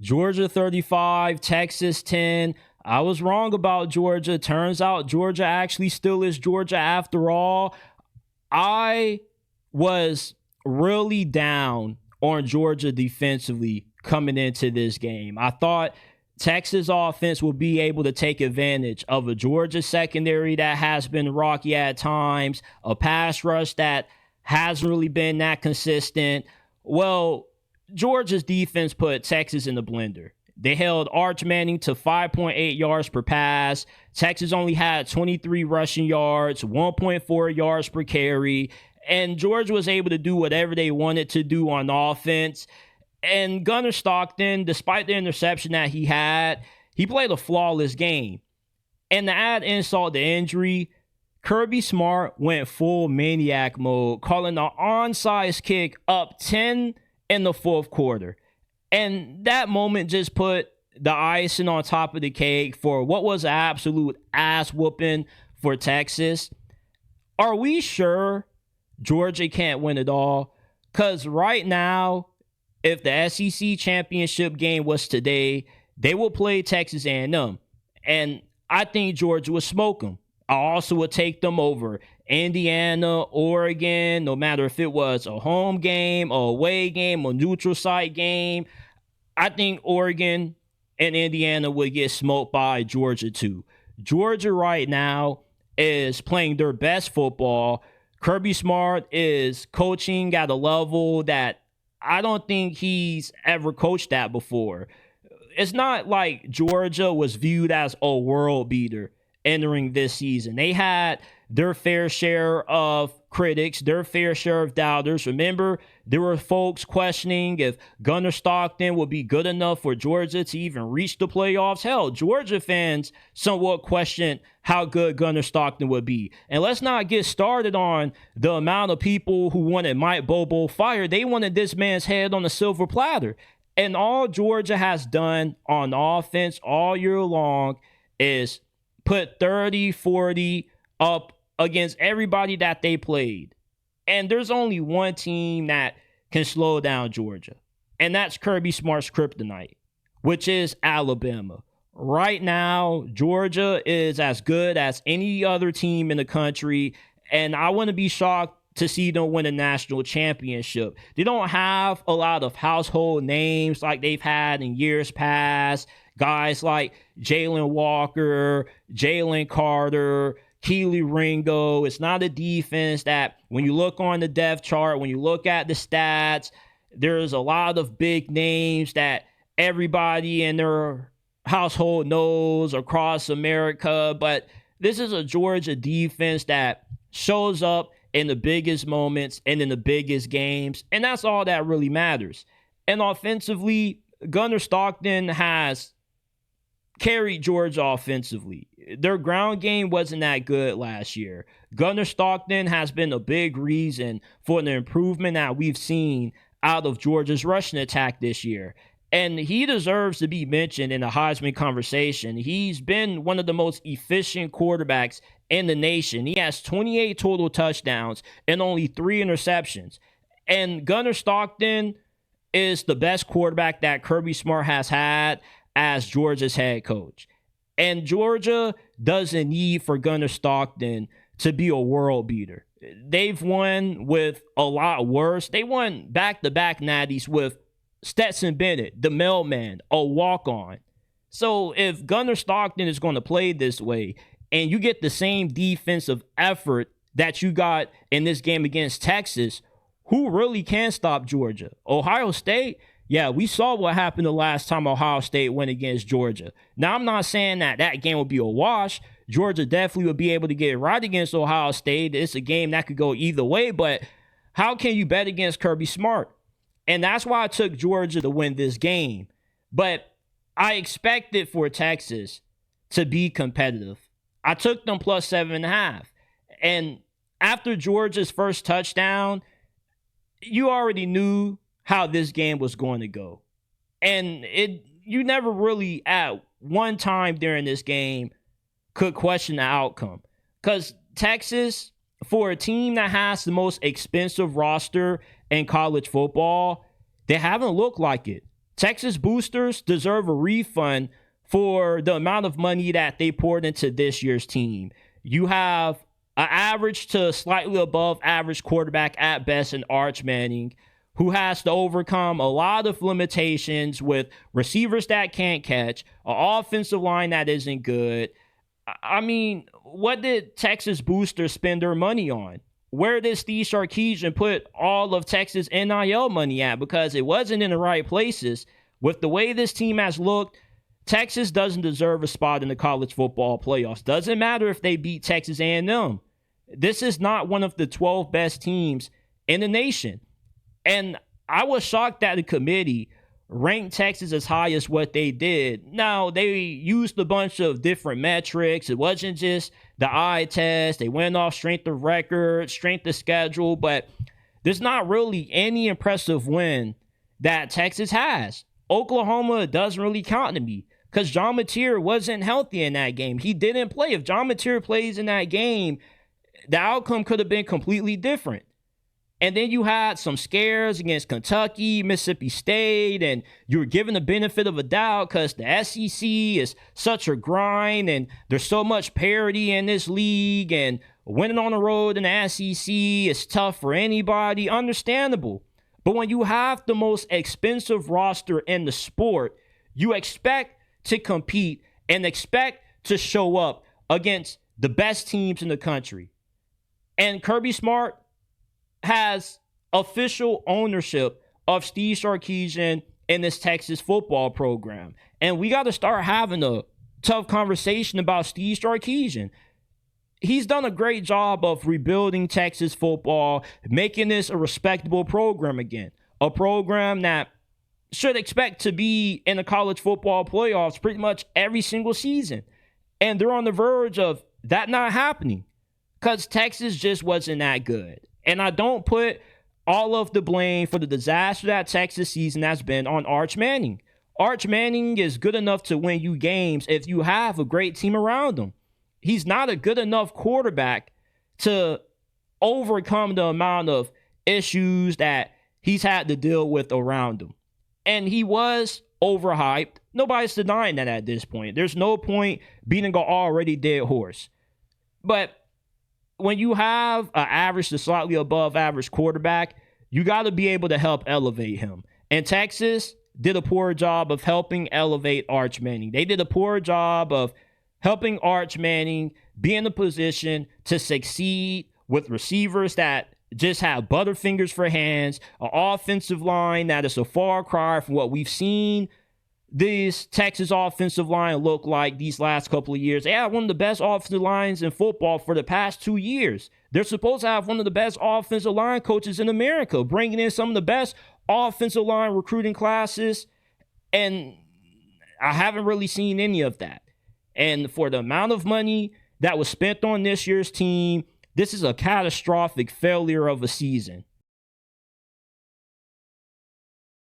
Georgia 35, Texas 10. I was wrong about Georgia. Turns out Georgia actually still is Georgia after all. I was really down on Georgia defensively coming into this game. I thought Texas offense will be able to take advantage of a Georgia secondary that has been rocky at times, a pass rush that hasn't really been that consistent. Well, Georgia's defense put Texas in the blender. They held Arch Manning to 5.8 yards per pass. Texas only had 23 rushing yards, 1.4 yards per carry, and Georgia was able to do whatever they wanted to do on offense. And Gunnar Stockton, despite the interception that he had, he played a flawless game. And to add insult to injury, Kirby Smart went full maniac mode, calling the onside kick up 10 in the fourth quarter. And that moment just put the icing on top of the cake for what was an absolute ass whooping for Texas. Are we sure Georgia can't win it all? Because right now, if the SEC championship game was today, they will play Texas A&M. And I think Georgia would smoke them. I also would take them over Indiana, Oregon, no matter if it was a home game, a away game, a neutral site game. I think Oregon and Indiana would get smoked by Georgia too. Georgia right now is playing their best football. Kirby Smart is coaching at a level that I don't think he's ever coached at before. It's not like Georgia was viewed as a world beater entering this season. They had their fair share of critics, their fair share of doubters. Remember, there were folks questioning if Gunnar Stockton would be good enough for Georgia to even reach the playoffs. Hell, Georgia fans somewhat questioned how good Gunnar Stockton would be. And let's not get started on the amount of people who wanted Mike Bobo fired. They wanted this man's head on a silver platter. And all Georgia has done on offense all year long is put 30, 40 up against everybody that they played. And there's only one team that can slow down Georgia, and that's Kirby Smart's kryptonite, which is Alabama. Right now, Georgia is as good as any other team in the country, and I wouldn't be shocked to see them win a national championship. They don't have a lot of household names like they've had in years past. Guys like Jalen Walker, Jalen Carter, Keely Ringo. It's not a defense that when you look on the depth chart, when you look at the stats, there's a lot of big names that everybody in their household knows across America. But this is a Georgia defense that shows up in the biggest moments and in the biggest games. And that's all that really matters. And offensively, Gunnar Stockton has carried Georgia offensively. Their ground game wasn't that good last year. Gunnar Stockton has been a big reason for the improvement that we've seen out of Georgia's rushing attack this year. And he deserves to be mentioned in the Heisman conversation. He's been one of the most efficient quarterbacks in the nation. He has 28 total touchdowns and only 3 interceptions. And Gunnar Stockton is the best quarterback that Kirby Smart has had as Georgia's head coach. And Georgia doesn't need for Gunnar Stockton to be a world beater. They've won with a lot worse. They won back-to-back natties with Stetson Bennett, the mailman, a walk-on. So if Gunnar Stockton is going to play this way and you get the same defensive effort that you got in this game against Texas, who really can stop Georgia? Ohio State? Yeah, we saw what happened the last time Ohio State went against Georgia. Now, I'm not saying that game would be a wash. Georgia definitely would be able to get it right against Ohio State. It's a game that could go either way, but how can you bet against Kirby Smart? And that's why I took Georgia to win this game. But I expected for Texas to be competitive. I took them plus 7.5. And after Georgia's first touchdown, you already knew how this game was going to go. And you never really at one time during this game could question the outcome. Because Texas, for a team that has the most expensive roster in college football, they haven't looked like it. Texas boosters deserve a refund for the amount of money that they poured into this year's team. You have an average to slightly above average quarterback at best in Arch Manning, who has to overcome a lot of limitations with receivers that can't catch, an offensive line that isn't good. I mean, what did Texas boosters spend their money on? Where did Steve Sarkisian put all of Texas NIL money at? Because it wasn't in the right places. With the way this team has looked, Texas doesn't deserve a spot in the college football playoffs. Doesn't matter if they beat Texas A&M. This is not one of the 12 best teams in the nation. And I was shocked that the committee ranked Texas as high as what they did. Now, they used a bunch of different metrics. It wasn't just the eye test. They went off strength of record, strength of schedule, but there's not really any impressive win that Texas has. Oklahoma doesn't really count to me because John Mateer wasn't healthy in that game. He didn't play. If John Mateer plays in that game, the outcome could have been completely different. And then you had some scares against Kentucky, Mississippi State, and you were given the benefit of a doubt because the SEC is such a grind and there's so much parity in this league, and winning on the road in the SEC is tough for anybody. Understandable. But when you have the most expensive roster in the sport, you expect to compete and expect to show up against the best teams in the country. And Kirby Smart has official ownership of Steve Sarkisian and this Texas football program. And we got to start having a tough conversation about Steve Sarkisian. He's done a great job of rebuilding Texas football, making this a respectable program again. A program that should expect to be in the college football playoffs pretty much every single season. And they're on the verge of that not happening because Texas just wasn't that good. And I don't put all of the blame for the disaster that Texas season has been on Arch Manning. Arch Manning is good enough to win you games if you have a great team around him. He's not a good enough quarterback to overcome the amount of issues that he's had to deal with around him. And he was overhyped. Nobody's denying that at this point. There's no point beating an already dead horse. But when you have an average to slightly above average quarterback, you got to be able to help elevate him. And Texas did a poor job of helping elevate Arch Manning. They did a poor job of helping Arch Manning be in a position to succeed with receivers that just have butterfingers for hands, an offensive line that is a far cry from what we've seen this Texas offensive line look like these last couple of years. They have one of the best offensive lines in football for the past 2 years. They're supposed to have one of the best offensive line coaches in America, bringing in some of the best offensive line recruiting classes, and I haven't really seen any of that. And for the amount of money that was spent on this year's team, this is a catastrophic failure of a season.